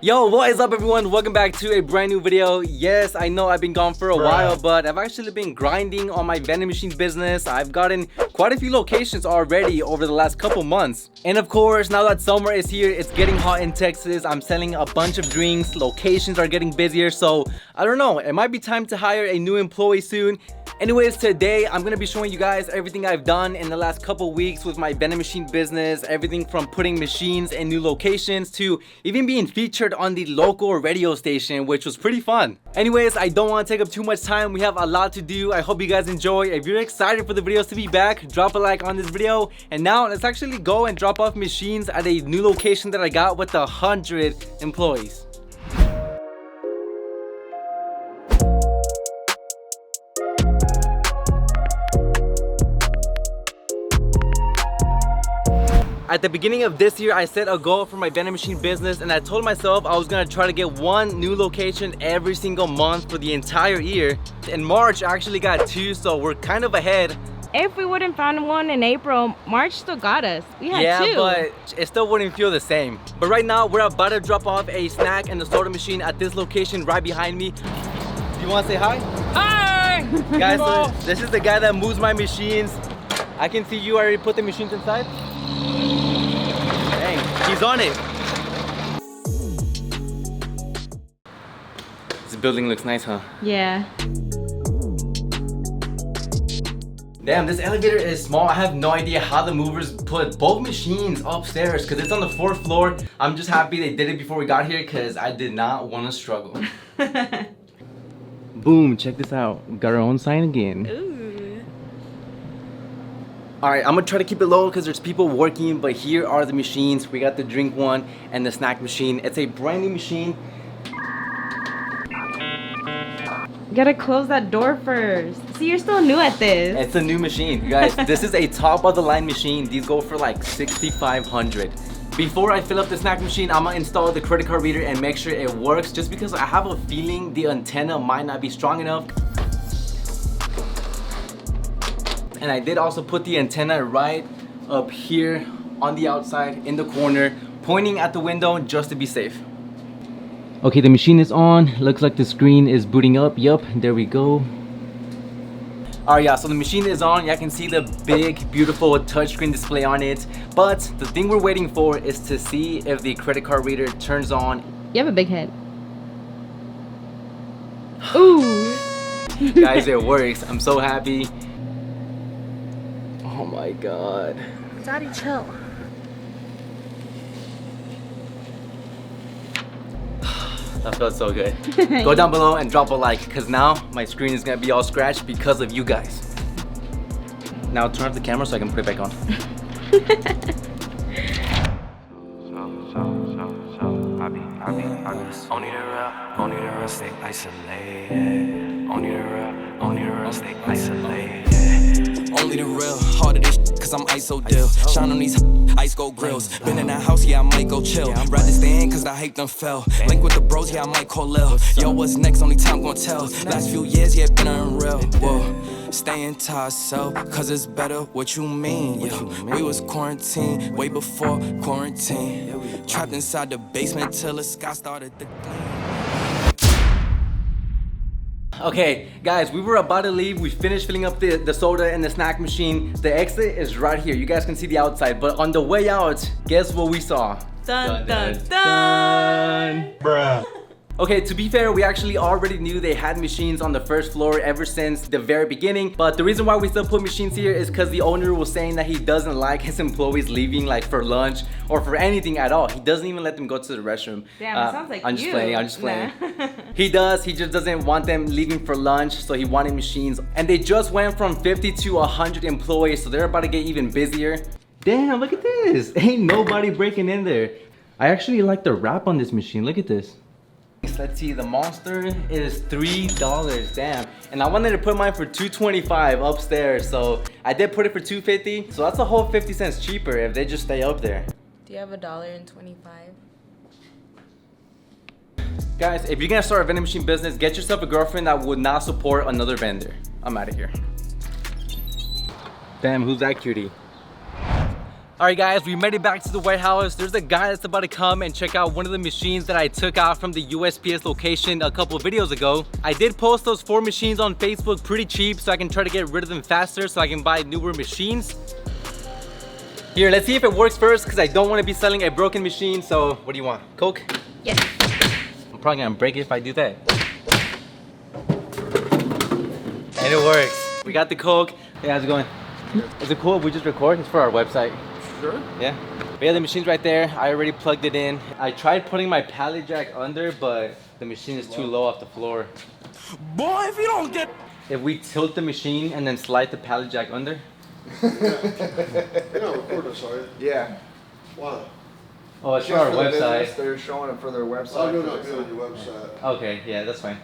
Yo, what is up everyone? Welcome back to a brand new video. Yes, I know I've been gone for a while, but I've actually been grinding on my vending machine business. I've gotten quite a few locations already over the last couple months. And of course, now that summer is here, it's getting hot in Texas. I'm selling a bunch of drinks, locations are getting busier, so I don't know, it might be time to hire a new employee soon. Anyways, today I'm gonna be showing you guys everything I've done in the last couple weeks with my vending machine business. Everything from putting machines in new locations to even being featured on the local radio station, which was pretty fun. Anyways, I don't want to take up too much time. We have a lot to do. I hope you guys enjoy. If you're excited for the videos to be back, drop a like on this video. And now let's actually go and drop off machines at a new location that I got with 100 employees. At the beginning of this year, I set a goal for my vending machine business, and I told myself I was gonna try to get one new location every single month for the entire year. In March, I actually got 2, so we're kind of ahead. If we wouldn't found one in April, March still got us. We had 2. Yeah, but it still wouldn't feel the same. But right now, we're about to drop off a snack and a soda machine at this location right behind me. Do you wanna say hi? Hi! Guys, so this is the guy that moves my machines. I can see you already put the machines inside. Dang, he's on it. This building looks nice, huh? Yeah. Damn, this elevator is small. I have no idea how the movers put both machines upstairs because it's on the 4th floor. I'm just happy they did it before we got here because I did not want to struggle. Boom, check this out. We got our own sign again. Ooh. Alright, I'm gonna try to keep it low because there's people working, but here are the machines. We got the drink one and the snack machine. It's a brand new machine. You gotta close that door first. See, you're still new at this. It's a new machine, you guys. This is a top of the line machine. These go for like $6,500. Before I fill up the snack machine, I'm gonna install the credit card reader and make sure it works, just because I have a feeling the antenna might not be strong enough. And I did also put the antenna right up here on the outside in the corner, pointing at the window just to be safe. Okay, the machine is on. Looks like the screen is booting up. Yup, there we go. Alright, yeah, so the machine is on. You can see the big, beautiful touchscreen display on it. But the thing we're waiting for is to see if the credit card reader turns on. You have a big head. Ooh. Guys, it works. I'm so happy. Oh my god. Daddy, chill. That felt so good. Go down below and drop a like, because now my screen is gonna be all scratched because of you guys. Now turn off the camera so I can put it back on. Only the real stay isolated. Only the real stay isolated. Only the real, harder this cause I'm ISO deal. Shine on these ice gold grills. Been in that house, yeah, I might go chill. Rather stay in cause I hate them fell. Link with the bros, yeah, I might call Lil. Yo, what's next? Only time gon' tell. Last few years, yeah, been unreal. Whoa, staying to ourselves, cause it's better what you mean. Yeah, we was quarantined way before quarantine. Trapped inside the basement till the sky started to gleam. Okay, guys, we were about to leave. We finished filling up the soda and the snack machine. The exit is right here. You guys can see the outside. But on the way out, guess what we saw? Dun, dun, dun. Bruh. Okay, to be fair, we actually already knew they had machines on the 1st floor ever since the very beginning. But the reason why we still put machines here is because the owner was saying that he doesn't like his employees leaving like for lunch or for anything at all. He doesn't even let them go to the restroom. Damn, it sounds like I'm just you. playing, I'm just playing. Nah. He just doesn't want them leaving for lunch, so he wanted machines. And they just went from 50 to 100 employees, so they're about to get even busier. Damn, look at this. Ain't nobody breaking in there. I actually like the wrap on this machine. Look at this. Let's see, the Monster is $3, damn. And I wanted to put mine for $2.25 upstairs, so I did put it for $2.50. So that's a whole 50 cents cheaper if they just stay up there. Do you have $1.25? Guys, if you're gonna start a vending machine business, get yourself a girlfriend that would not support another vendor. I'm out of here. Damn, who's that cutie? Alright guys, we made it back to the warehouse. There's a guy that's about to come and check out one of the machines that I took out from the USPS location a couple of videos ago. I did post those 4 machines on Facebook pretty cheap so I can try to get rid of them faster so I can buy newer machines. Here, let's see if it works first because I don't want to be selling a broken machine. So what do you want? Coke? Yes. I'm probably gonna break it if I do that. And it works. We got the Coke. Hey, how's it going? Is it cool if we just record? It's for our website. Sure. Yeah. But yeah, the machine's right there. I already plugged it in. I tried putting my pallet jack under, but the machine is too low off the floor. Boy, if you don't get... If we tilt the machine and then slide the pallet jack under. You're not recording us, are you? Yeah. Why? Oh, it's for Just our for the website. business, they're showing it for their website. Oh, no, for not their good on your website. Okay, yeah, that's fine.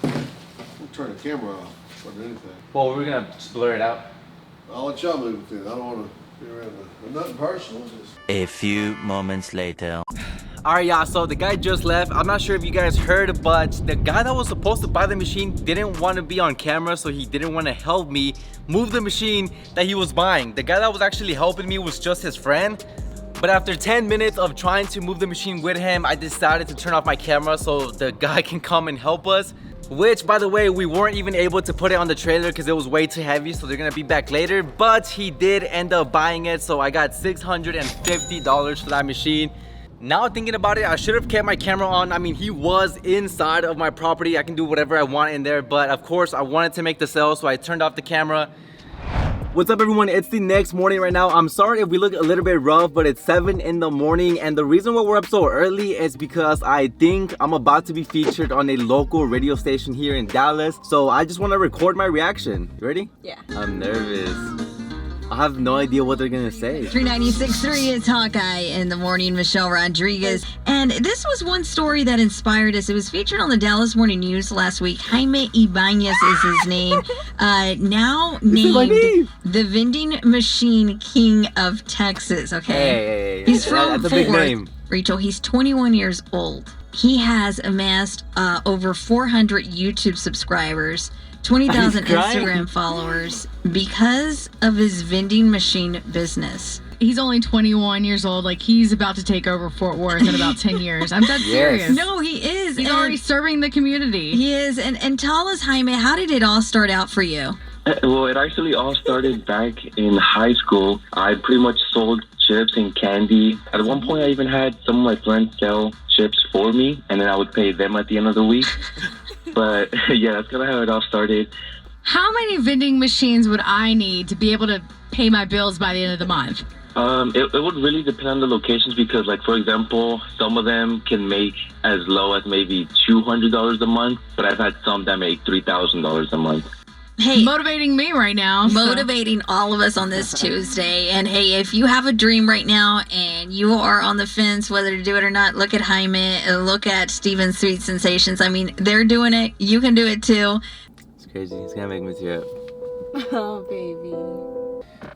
We'll turn the camera off or anything. Well, we're gonna just blur it out. I'll let y'all move it then. I don't want to be around the, nothing personal. Just... A few moments later. Alright, y'all, so the guy just left. I'm not sure if you guys heard, but the guy that was supposed to buy the machine didn't want to be on camera, so he didn't want to help me move the machine that he was buying. The guy that was actually helping me was just his friend. But after 10 minutes of trying to move the machine with him, I decided to turn off my camera so the guy can come and help us. Which, by the way, we weren't even able to put it on the trailer because it was way too heavy, so they're gonna be back later. But he did end up buying it, so I got $650 for that machine. Now thinking about it, I should have kept my camera on. I mean, he was inside of my property. I can do whatever I want in there, but of course I wanted to make the sale, so I turned off the camera. What's up everyone, it's the next morning right now. I'm sorry if we look a little bit rough, but it's 7 in the morning, and the reason why we're up so early is because I think I'm about to be featured on a local radio station here in Dallas. So I just want to record my reaction. You ready? Yeah. I'm nervous. I have no idea what they're gonna say. 396.3 is Hawkeye in the morning, Michelle Rodriguez. And this was one story that inspired us. It was featured on the Dallas Morning News last week. Jaime Ibanez is his name. Now named the vending machine king of Texas, okay? Hey, He's from that's a big Fort Worth. name. Rachel, he's 21 years old. He has amassed over 400 YouTube subscribers, 20,000 Instagram followers because of his vending machine business. He's only 21 years old. Like, he's about to take over Fort Worth in about 10 years. I'm dead serious. No, he is. He's already serving the community. He is. And tell us, Jaime, how did it all start out for you? Well, it actually all started back in high school. I pretty much sold chips and candy. At one point, I even had some of my friends sell chips for me, and then I would pay them at the end of the week. But yeah, that's kind of how it all started. How many vending machines would I need to be able to pay my bills by the end of the month? It would really depend on the locations because, like, for example, some of them can make as low as maybe $200 a month, but I've had some that make $3,000 a month. Hey, Motivating me right now. motivating all of us on this Tuesday. And hey, if you have a dream right now and you are on the fence whether to do it or not, look at Jaime, look at Steven Sweet Sensations. I mean, they're doing it. You can do it too. It's crazy, it's gonna make me tear up. Oh, baby.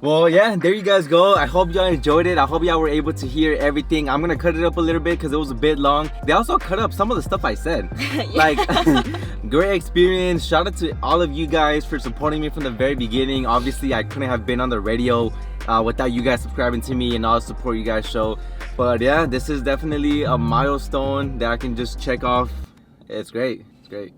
Well, yeah, there you guys go. I hope y'all enjoyed it. I hope y'all were able to hear everything. I'm gonna cut it up a little bit because it was a bit long. They also cut up some of the stuff I said. Like, great experience. Shout out to all of you guys for supporting me from the very beginning. Obviously, I couldn't have been on the radio without you guys subscribing to me and all the support you guys show. But yeah, this is definitely a milestone that I can just check off. It's great. It's great.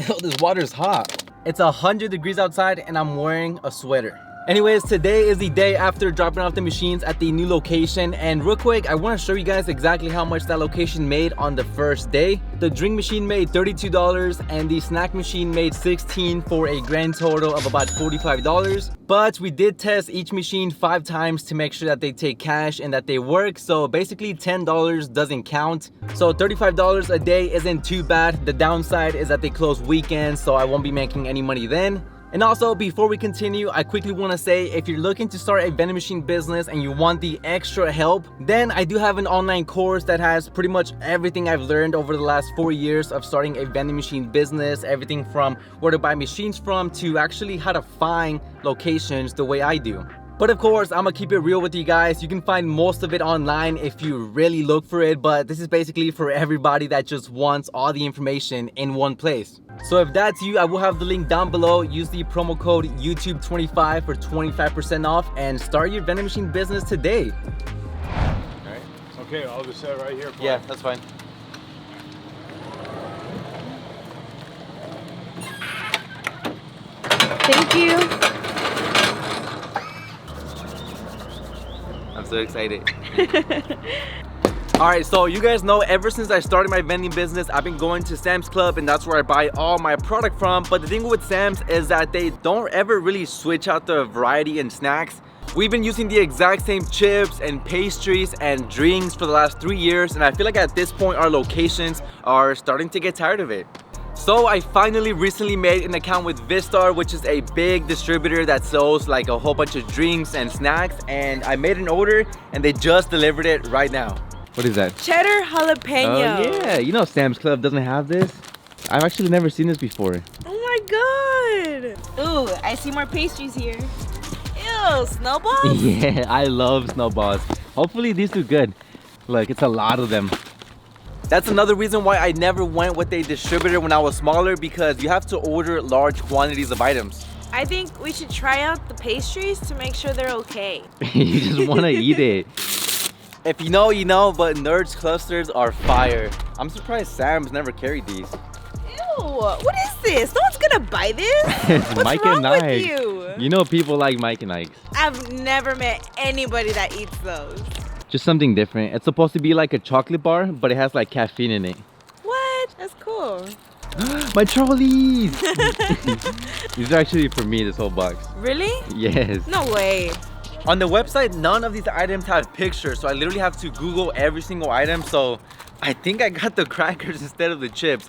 Ew, this water is hot. It's 100 degrees outside and I'm wearing a sweater. Anyways, today is the day after dropping off the machines at the new location, and real quick, I want to show you guys exactly how much that location made on the first day. The drink machine made $32 and the snack machine made $16 for a grand total of about $45. But we did test each machine 5 times to make sure that they take cash and that they work, so basically $10 doesn't count. So $35 a day isn't too bad. The downside is that they close weekends, so I won't be making any money then. And also, before we continue, I quickly want to say, if you're looking to start a vending machine business and you want the extra help, then I do have an online course that has pretty much everything I've learned over the last 4 years of starting a vending machine business. Everything from where to buy machines from to actually how to find locations the way I do. But of course, I'm gonna keep it real with you guys. You can find most of it online if you really look for it, but this is basically for everybody that just wants all the information in one place. So if that's you, I will have the link down below. Use the promo code YouTube25 for 25% off and start your vending machine business today. Alright. Okay, I'll just set it right here. Yeah, that's fine. Thank you. I'm so excited. Alright, so you guys know ever since I started my vending business, I've been going to Sam's Club and that's where I buy all my product from. But the thing with Sam's is that they don't ever really switch out the variety in snacks. We've been using the exact same chips and pastries and drinks for the last 3 years, and I feel like at this point our locations are starting to get tired of it. So I finally recently made an account with Vistar, which is a big distributor that sells like a whole bunch of drinks and snacks, and I made an order and they just delivered it right now. What is that? Cheddar jalapeno. Oh yeah, you know Sam's Club doesn't have this. I've actually never seen this before. Oh my god. Ooh, I see more pastries here. Ew, snowballs? Yeah, I love snowballs. Hopefully these do good. Look, it's a lot of them. That's another reason why I never went with a distributor when I was smaller, because you have to order large quantities of items. I think we should try out the pastries to make sure they're okay. You just want to eat it. If you know, you know, but Nerds clusters are fire. I'm surprised Sam's never carried these. Ew, what is this? No one's gonna buy this? It's What's Mike wrong and with Ike. you? You know people like Mike and Ike's. I've never met anybody that eats those. Just something different. It's supposed to be like a chocolate bar, but it has like caffeine in it. What? That's cool. My trolleys! These are actually for me, this whole box. Really? Yes. No way. On the website, none of these items have pictures, so I literally have to Google every single item. So I think I got the crackers instead of the chips.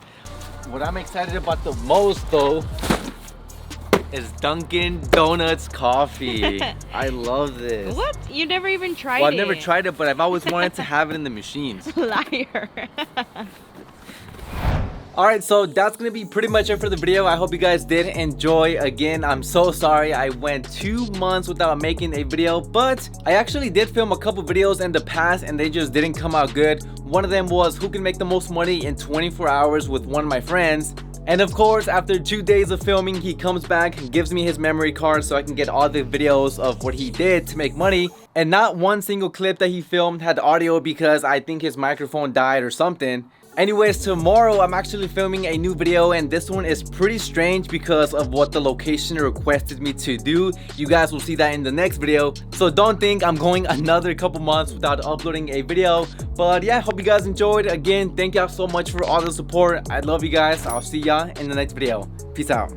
What I'm excited about the most though is Dunkin' Donuts coffee. I love this. What? You never even tried Well, it? I've never tried it, but I've always wanted to have it in the machines. Liar. Alright, so that's gonna be pretty much it for the video. I hope you guys did enjoy. Again, I'm so sorry I went 2 months without making a video, but I actually did film a couple videos in the past and they just didn't come out good. One of them was who can make the most money in 24 hours with one of my friends. And of course, after 2 days of filming, he comes back and gives me his memory card so I can get all the videos of what he did to make money. And not one single clip that he filmed had audio because I think his microphone died or something. Anyways, tomorrow I'm actually filming a new video and this one is pretty strange because of what the location requested me to do. You guys will see that in the next video. So don't think I'm going another couple months without uploading a video. But yeah, hope you guys enjoyed. Again, thank y'all so much for all the support. I love you guys. I'll see y'all in the next video. Peace out.